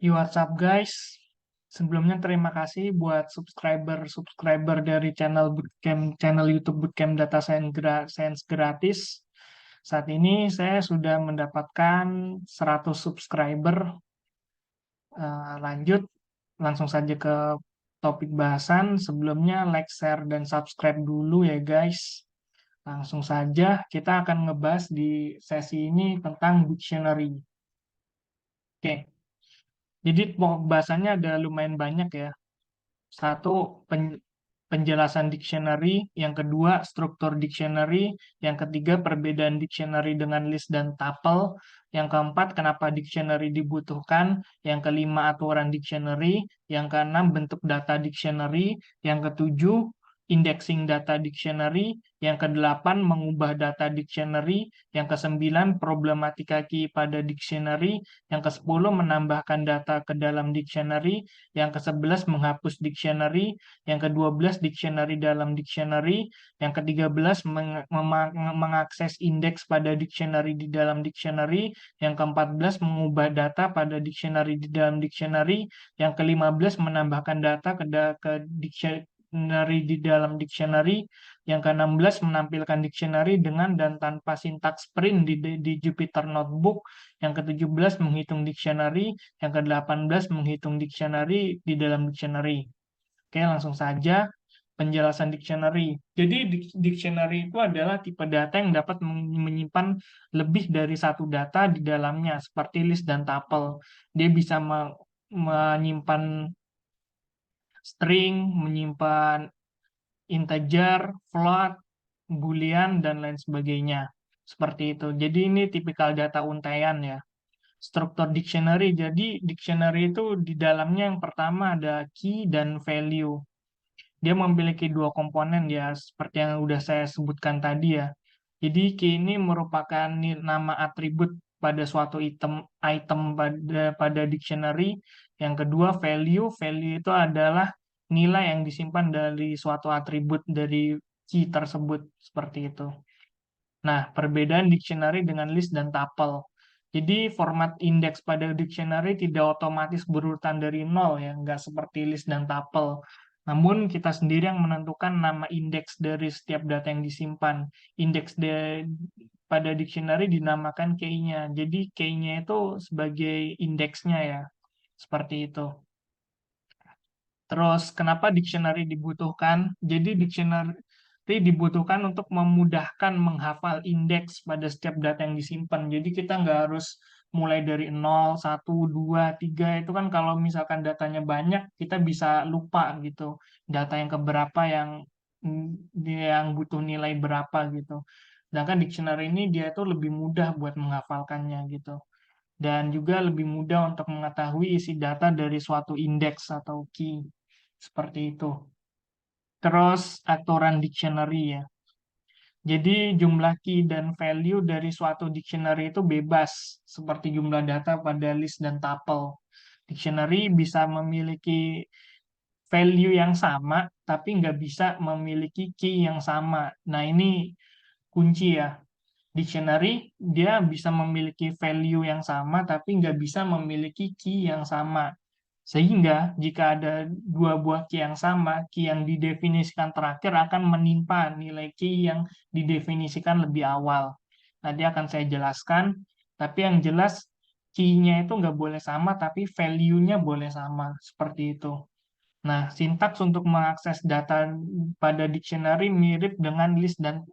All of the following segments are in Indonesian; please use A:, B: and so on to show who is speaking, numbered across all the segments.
A: What's up guys? Sebelumnya terima kasih buat subscriber dari channel YouTube Bootcamp Data Science gratis. Saat ini saya sudah mendapatkan 100 subscriber. Lanjut langsung saja ke topik bahasan. Sebelumnya like, share, dan subscribe dulu ya guys. Langsung saja kita akan ngebahas di sesi ini tentang dictionary. Oke, jadi bahasannya ada lumayan banyak ya. Satu, penjelasan dictionary, yang kedua, struktur dictionary, yang ketiga, perbedaan dictionary dengan list dan tuple, yang keempat, kenapa dictionary dibutuhkan, yang kelima, aturan dictionary, yang keenam, bentuk data dictionary, yang ketujuh, indexing data dictionary, yang kedelapan, mengubah data dictionary, yang kesembilan, problematika key pada dictionary, yang kesepuluh, menambahkan data ke dalam dictionary, yang ke-11 menghapus dictionary, yang ke-12 dictionary dalam dictionary, yang ke-13 mengakses indeks pada dictionary di dalam dictionary, yang ke-14 mengubah data pada dictionary di dalam dictionary, yang ke-15 menambahkan data ke dictionary di dalam dictionary, yang ke-16 menampilkan dictionary dengan dan tanpa sintaks print di Jupyter Notebook, yang ke-17 menghitung dictionary, yang ke-18 menghitung dictionary di dalam dictionary. Oke, langsung saja penjelasan dictionary. Jadi dictionary itu adalah tipe data yang dapat menyimpan lebih dari satu data di dalamnya, seperti list dan tuple. Dia bisa menyimpan string, menyimpan integer, float, boolean, dan lain sebagainya. Seperti itu. Jadi ini tipikal data untaian ya. Struktur dictionary. Jadi dictionary itu di dalamnya yang pertama ada key dan value. Dia memiliki dua komponen ya, seperti yang udah saya sebutkan tadi ya. Jadi key ini merupakan nama atribut pada suatu item pada dictionary. Yang kedua value. Value itu adalah nilai yang disimpan dari suatu atribut dari key tersebut, seperti itu. Nah, perbedaan dictionary dengan list dan tuple. Jadi format indeks pada dictionary tidak otomatis berurutan dari nol ya, nggak seperti list dan tuple. Namun kita sendiri yang menentukan nama indeks dari setiap data yang disimpan. Indeks pada dictionary dinamakan key-nya. Jadi key-nya itu sebagai indeksnya ya, seperti itu. Terus kenapa dictionary dibutuhkan? Jadi dictionary dibutuhkan untuk memudahkan menghafal indeks pada setiap data yang disimpan. Jadi kita nggak harus mulai dari 0, 1, 2, 3. Itu kan kalau misalkan datanya banyak, kita bisa lupa gitu. Data yang keberapa yang butuh nilai berapa gitu. Sedangkan dictionary ini dia tuh lebih mudah buat menghafalkannya gitu. Dan juga lebih mudah untuk mengetahui isi data dari suatu indeks atau key. Seperti itu. Terus aturan dictionary ya. Jadi jumlah key dan value dari suatu dictionary itu bebas, seperti jumlah data pada list dan tuple. Dictionary bisa memiliki value yang sama, tapi nggak bisa memiliki key yang sama. Nah, ini kunci ya. Dictionary dia bisa memiliki value yang sama, tapi nggak bisa memiliki key yang sama. Sehingga jika ada dua buah key yang sama, key yang didefinisikan terakhir akan menimpa nilai key yang didefinisikan lebih awal. Nanti akan saya jelaskan, tapi yang jelas key-nya itu nggak boleh sama, tapi value-nya boleh sama. Seperti itu. Nah, sintaks untuk mengakses data pada dictionary mirip dengan list dan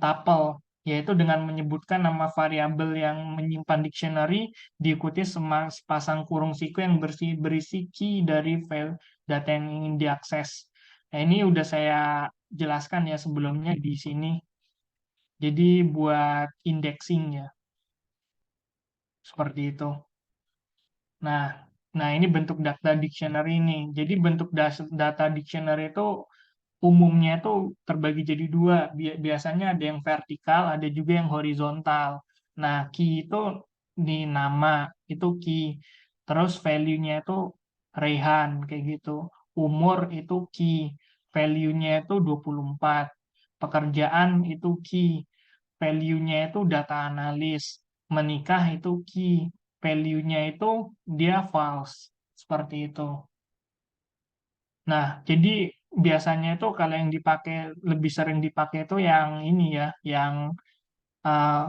A: tuple, yaitu dengan menyebutkan nama variabel yang menyimpan dictionary diikuti sepasang kurung siku yang berisi key dari file data yang ingin diakses. Nah, ini udah saya jelaskan ya sebelumnya di sini. Jadi buat indexing ya, seperti itu. Nah, ini bentuk data dictionary ini. Jadi bentuk data dictionary itu umumnya itu terbagi jadi dua. Biasanya ada yang vertikal, ada juga yang horizontal. Nah, key itu di nama, itu key. Terus value-nya itu Rehan, kayak gitu. Umur itu key. Value-nya itu 24. Pekerjaan itu key. Value-nya itu data analis. Menikah itu key. value-nya itu dia false. Seperti itu. Nah, jadi biasanya itu kalau yang dipakai, lebih sering dipakai itu yang ini ya, uh,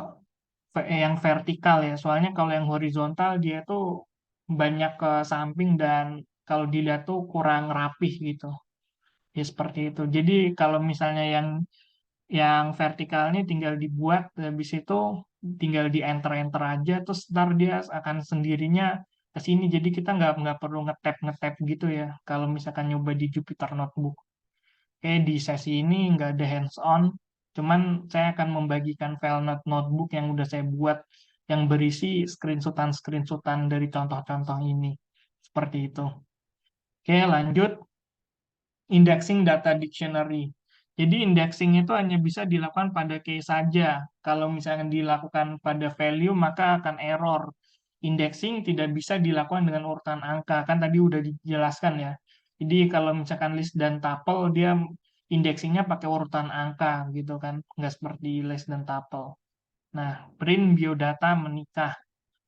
A: yang vertikal ya. Soalnya kalau yang horizontal dia tuh banyak ke samping dan kalau dilihat tuh kurang rapih gitu. Ya seperti itu. Jadi kalau misalnya yang vertikalnya tinggal dibuat, habis itu tinggal di enter-enter aja, terus ntar dia akan sendirinya ke sini. Jadi kita nggak perlu ngetap gitu ya. Kalau misalkan nyoba di Jupyter Notebook. Oke, di sesi ini nggak ada hands-on, cuman saya akan membagikan file notebook yang udah saya buat yang berisi screenshotan-screenshotan dari contoh-contoh ini. Seperti itu. Oke, lanjut. Indexing data dictionary. Jadi indexing itu hanya bisa dilakukan pada key saja. Kalau misalnya dilakukan pada value, maka akan error. Indexing tidak bisa dilakukan dengan urutan angka. Kan tadi udah dijelaskan ya. Jadi kalau misalkan list dan tuple, dia indexingnya pakai urutan angka gitu kan. Nggak seperti list dan tuple. Nah, print biodata menikah.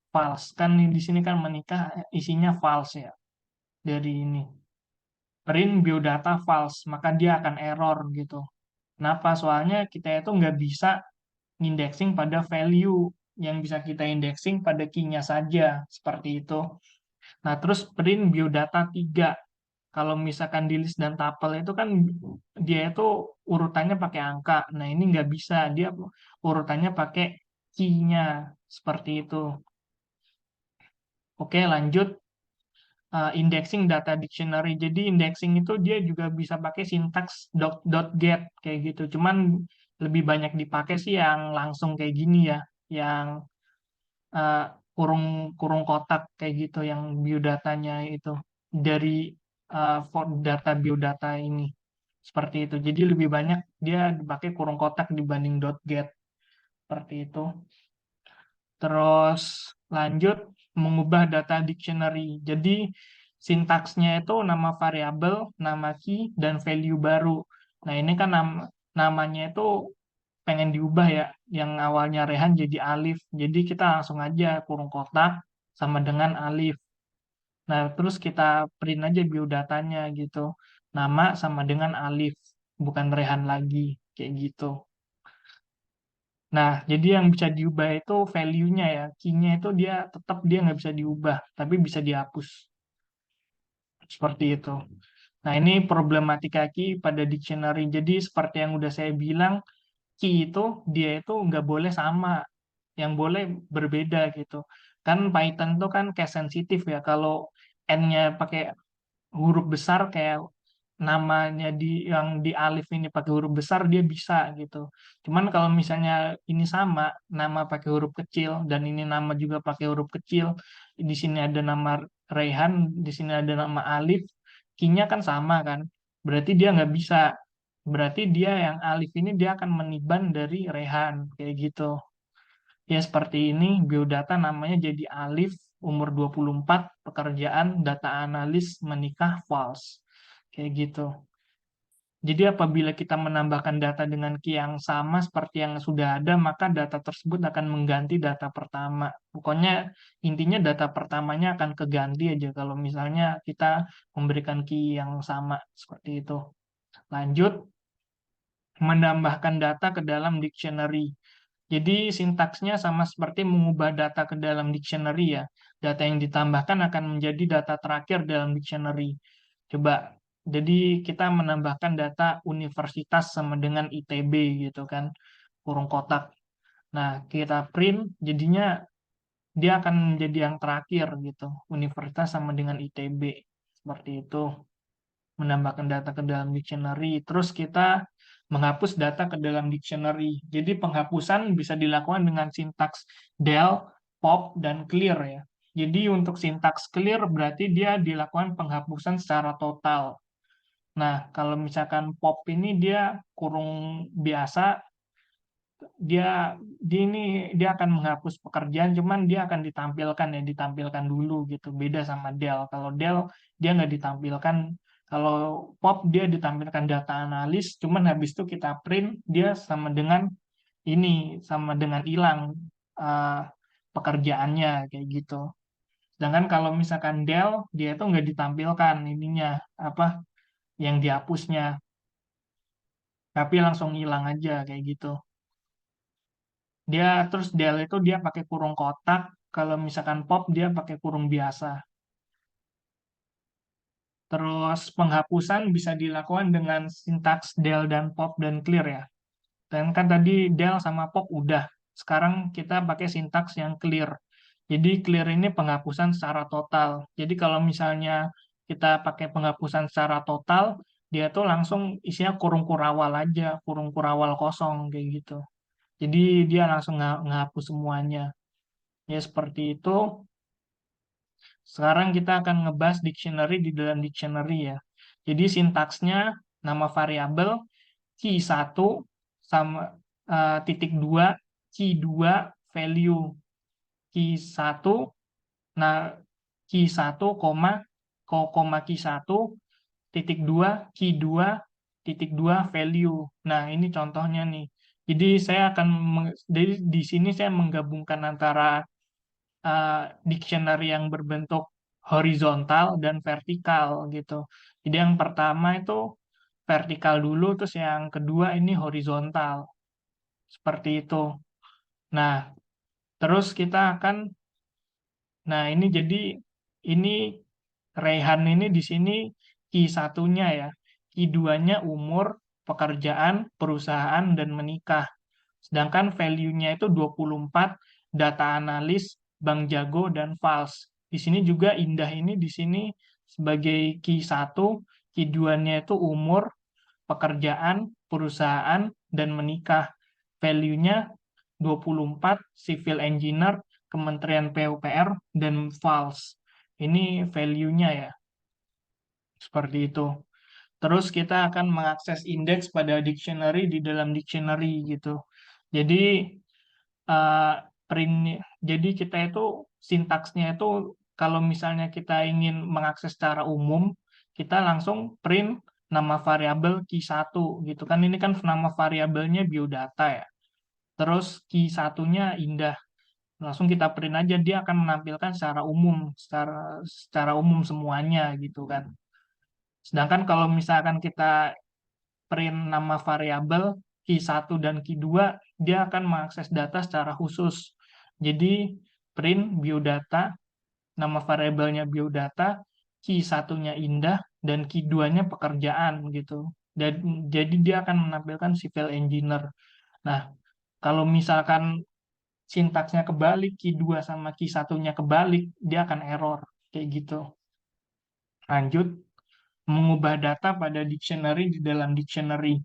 A: False. Kan di sini kan menikah isinya false ya. Dari ini print biodata false, maka dia akan error gitu. Kenapa? Soalnya kita itu nggak bisa indexing pada value, yang bisa kita indexing pada key-nya saja, seperti itu. Nah, terus print biodata 3. Kalau misalkan di list dan tuple itu kan dia itu urutannya pakai angka. Nah, ini nggak bisa, dia urutannya pakai key-nya, seperti itu. Oke, lanjut. Indexing data dictionary. Jadi indexing itu dia juga bisa pakai sintaks .get kayak gitu. Cuman lebih banyak dipakai sih yang langsung kayak gini ya, yang uh, kurung kurung kotak kayak gitu, yang biodatanya itu dari data biodata ini seperti itu. Jadi lebih banyak dia dipakai kurung kotak dibanding .get seperti itu. Terus lanjut mengubah data dictionary. Jadi sintaksnya itu nama variabel, nama key, dan value baru. Nah ini kan namanya itu pengen diubah ya. Yang awalnya Rehan jadi Alif. Jadi kita langsung aja kurung kotak sama dengan Alif. Nah terus kita print aja biodatanya gitu. Nama sama dengan Alif, bukan Rehan lagi. Kayak gitu. Nah, jadi yang bisa diubah itu value-nya ya. Key-nya itu dia tetap dia nggak bisa diubah, tapi bisa dihapus. Seperti itu. Nah, ini problematika key pada dictionary. Jadi, seperti yang udah saya bilang, key itu dia itu nggak boleh sama. Yang boleh berbeda gitu. Kan Python itu kan case sensitif ya. Kalau N-nya pakai huruf besar kayak namanya yang di alif ini pakai huruf besar dia bisa gitu. Cuman kalau misalnya ini sama nama pakai huruf kecil dan ini nama juga pakai huruf kecil, di sini ada nama Rehan, di sini ada nama Alif, kinya kan sama kan. Berarti dia nggak bisa. Berarti dia yang Alif ini dia akan meniban dari Rehan kayak gitu. Ya seperti ini, biodata namanya jadi Alif, umur 24, pekerjaan data analis menikah false. Kayak gitu. Jadi apabila kita menambahkan data dengan key yang sama seperti yang sudah ada, maka data tersebut akan mengganti data pertama. Pokoknya intinya data pertamanya akan keganti aja kalau misalnya kita memberikan key yang sama seperti itu. Lanjut, menambahkan data ke dalam dictionary. Jadi sintaksnya sama seperti mengubah data ke dalam dictionary ya. Data yang ditambahkan akan menjadi data terakhir dalam dictionary. Coba, jadi kita menambahkan data universitas sama dengan ITB gitu kan, kurung kotak. Nah, kita print, jadinya dia akan menjadi yang terakhir gitu, universitas sama dengan ITB. Seperti itu menambahkan data ke dalam dictionary. Terus kita menghapus data ke dalam dictionary. Jadi penghapusan bisa dilakukan dengan sintaks del, pop, dan clear ya. Jadi untuk sintaks clear berarti dia dilakukan penghapusan secara total. Nah, kalau misalkan pop ini dia kurung biasa, dia dia akan menghapus pekerjaan, cuman dia akan ditampilkan ya, ditampilkan dulu gitu. Beda sama del. Kalau del dia nggak ditampilkan. Kalau pop dia ditampilkan data analis, cuman habis itu kita print dia sama dengan hilang uh, pekerjaannya kayak gitu. Sedangkan kalau misalkan del, dia itu nggak ditampilkan ininya, apa, yang dihapusnya, tapi langsung hilang aja kayak gitu. Dia terus del itu dia pakai kurung kotak, kalau misalkan pop dia pakai kurung biasa. Terus penghapusan bisa dilakukan dengan sintaks del dan pop dan clear ya. Dan kan tadi del sama pop udah. Sekarang kita pakai sintaks yang clear. Jadi clear ini penghapusan secara total. Jadi kalau misalnya kita pakai penghapusan secara total, dia tuh langsung isinya kurung kurawal aja, kurung kurawal kosong kayak gitu. Jadi dia langsung ngehapus semuanya. Ya seperti itu. Sekarang kita akan ngebahas dictionary di dalam dictionary ya. Jadi sintaksnya nama variabel key 1 sama titik 2 key 2 value key 1 nah key 1 koma key 1 titik 2 key 2 titik 2 value. Nah, ini contohnya nih. Jadi saya akan jadi di sini saya menggabungkan antara dictionary yang berbentuk horizontal dan vertikal gitu. Jadi yang pertama itu vertikal dulu, terus yang kedua ini horizontal. Seperti itu. Nah, terus kita akan, nah ini jadi ini Rehan ini di sini key 1-nya ya. Key 2-nya umur, pekerjaan, perusahaan, dan menikah. Sedangkan value-nya itu 24, data analis, Bank Jago, dan Fals. Di sini juga Indah ini di sini sebagai key 1, key 2-nya itu umur, pekerjaan, perusahaan, dan menikah. Value-nya 24, civil engineer, Kementerian PUPR, dan Fals. Ini value-nya ya, seperti itu. Terus kita akan mengakses indeks pada dictionary di dalam dictionary gitu. Jadi eh, print jadi kita itu sintaksnya itu kalau misalnya kita ingin mengakses secara umum, kita langsung print nama variabel key 1 gitu kan. Ini kan nama variabelnya biodata ya. Terus key 1-nya Indah. Langsung kita print aja, dia akan menampilkan secara umum, secara umum semuanya gitu kan. Sedangkan kalau misalkan kita print nama variabel key 1 dan key 2, dia akan mengakses data secara khusus. Jadi print biodata, nama variabelnya biodata, key 1-nya Indah, dan key 2-nya pekerjaan gitu. Dan jadi dia akan menampilkan civil engineer. Nah, kalau misalkan sintaksnya kebalik, key 2 sama key 1-nya kebalik, dia akan error kayak gitu. Lanjut, mengubah data pada dictionary di dalam dictionary.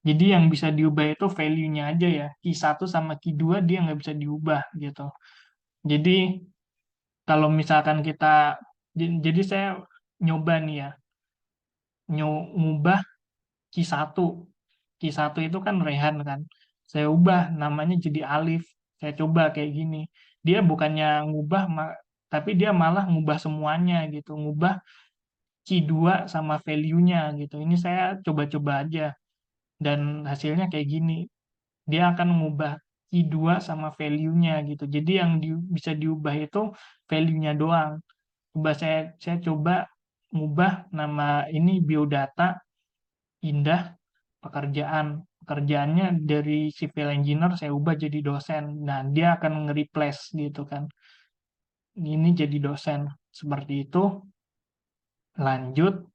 A: Jadi yang bisa diubah itu value-nya aja ya. Key 1 sama key 2 dia nggak bisa diubah gitu. Jadi kalau misalkan kita, jadi saya nyoba nih ya, ngubah key 1. Key 1 itu kan Rehan kan. Saya ubah namanya jadi Alif. Saya coba kayak gini. Dia bukannya ngubah, tapi dia malah ngubah semuanya gitu. Ngubah key 2 sama value-nya gitu. Ini saya coba-coba aja. Dan hasilnya kayak gini. Dia akan mengubah key 2 sama value-nya gitu. Jadi yang bisa diubah itu value-nya doang. Coba saya coba ngubah nama ini biodata Indah pekerjaan. Pekerjaannya dari civil engineer saya ubah jadi dosen. Nah, dia akan nge-replace gitu kan. Ini jadi dosen. Seperti itu. Lanjut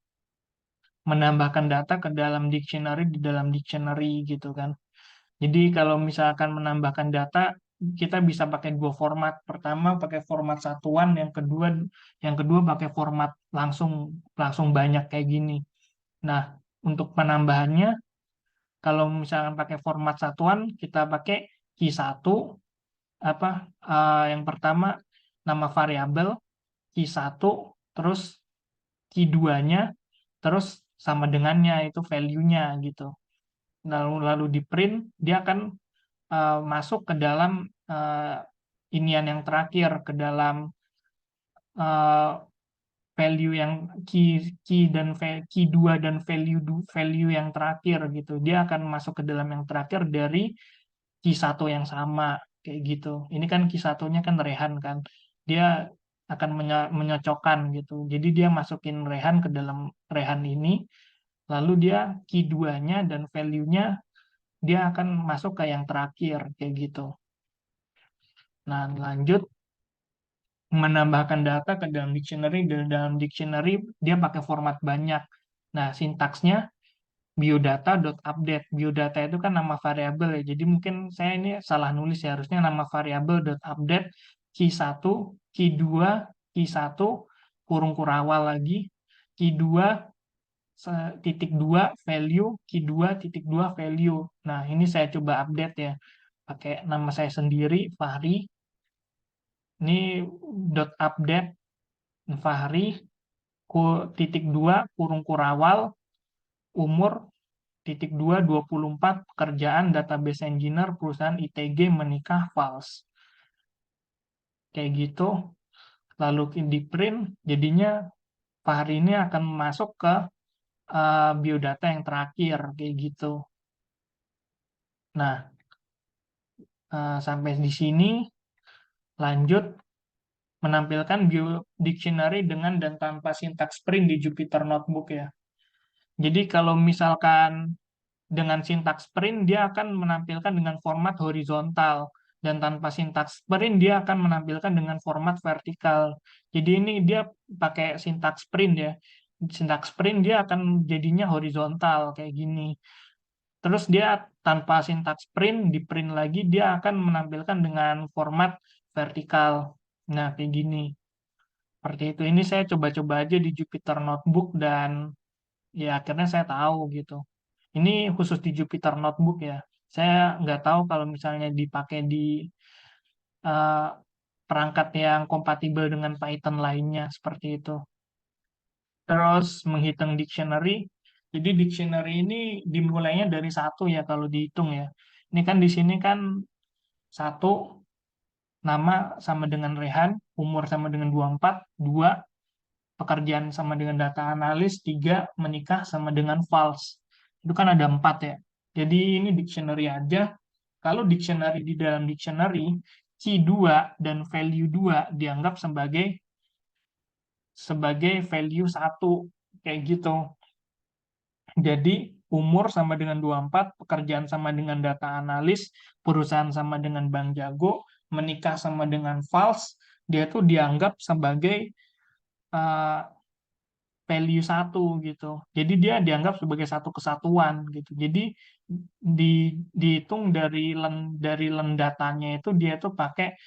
A: menambahkan data ke dalam dictionary di dalam dictionary gitu kan. Jadi kalau misalkan menambahkan data, kita bisa pakai dua format. Pertama pakai format satuan, yang kedua pakai format langsung langsung banyak kayak gini. Nah, untuk penambahannya, kalau misalkan pakai format satuan, kita pakai key 1 apa yang pertama nama variabel key 1 terus key 2-nya terus sama dengannya itu value-nya gitu. Lalu di print dia akan masuk ke dalam inian yang terakhir ke dalam eh, value yang key 2 dan value yang terakhir gitu. Dia akan masuk ke dalam yang terakhir dari key 1 yang sama kayak gitu. Ini kan key 1-nya kan Rehan kan. Dia akan menyocokkan gitu. Jadi dia masukin Rehan ke dalam Rehan ini, lalu dia key 2-nya dan value-nya dia akan masuk ke yang terakhir kayak gitu. Nah, lanjut menambahkan data ke dalam dictionary, dan dalam dictionary dia pakai format banyak. Nah, sintaksnya biodata.update. Biodata itu kan nama variabel ya. Jadi mungkin saya ini salah nulis ya. Harusnya nama variabel.update key 1, key 2, key 1, kurung kurawal lagi, key 2, titik 2 value, key 2, titik 2 value. Nah, ini saya coba update ya. Pakai nama saya sendiri, Fahri. Ini update Fahri, titik 2, kurung kurawal, umur, titik 2, 24, pekerjaan database engineer, perusahaan ITG, menikah, false. Kayak gitu. Lalu di print, jadinya Fahri ini akan masuk ke biodata yang terakhir, kayak gitu. Nah, sampai di sini, lanjut menampilkan dictionary dengan dan tanpa sintaks print di Jupyter Notebook ya. Jadi kalau misalkan dengan sintaks print dia akan menampilkan dengan format horizontal, dan tanpa sintaks print dia akan menampilkan dengan format vertikal. Jadi ini dia pakai sintaks print ya. Sintaks print dia akan jadinya horizontal kayak gini. Terus dia tanpa sintaks print, di print lagi dia akan menampilkan dengan format vertikal. Nah, kayak gini. Seperti itu. Ini saya coba-coba aja di Jupyter Notebook dan ya akhirnya saya tahu gitu. Ini khusus di Jupyter Notebook ya. Saya nggak tahu kalau misalnya dipakai di eh, perangkat yang kompatibel dengan Python lainnya seperti itu. Terus menghitung dictionary. Jadi dictionary ini dimulainya dari satu ya kalau dihitung ya. Ini kan di sini kan satu, nama sama dengan Rehan, umur sama dengan 24, dua, pekerjaan sama dengan data analis, tiga, menikah sama dengan false. Itu kan ada empat ya. Jadi ini dictionary aja. Kalau dictionary, di dalam dictionary, key 2 dan value 2 dianggap sebagai value satu kayak gitu. Jadi umur sama dengan 24, pekerjaan sama dengan data analis, perusahaan sama dengan Bank Jago, menikah sama dengan false, dia tuh dianggap sebagai uh, value satu gitu. Jadi dia dianggap sebagai satu kesatuan gitu. Jadi di, dihitung dari len datanya itu dia tuh pakai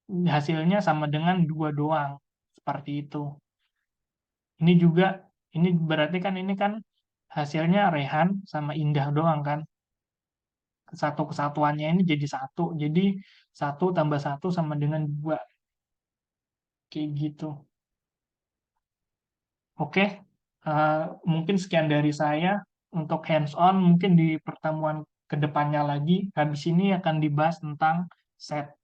A: hasilnya sama dengan dua doang. Seperti itu. Ini juga ini berarti kan ini kan hasilnya Rehan sama Indah doang kan. Satu kesatuannya ini jadi satu. Jadi satu tambah satu sama dengan dua. Kayak gitu. Oke, eh, mungkin sekian dari saya untuk hands-on. Mungkin di pertemuan kedepannya lagi, habis ini akan dibahas tentang set.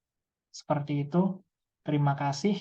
A: Seperti itu. Terima kasih.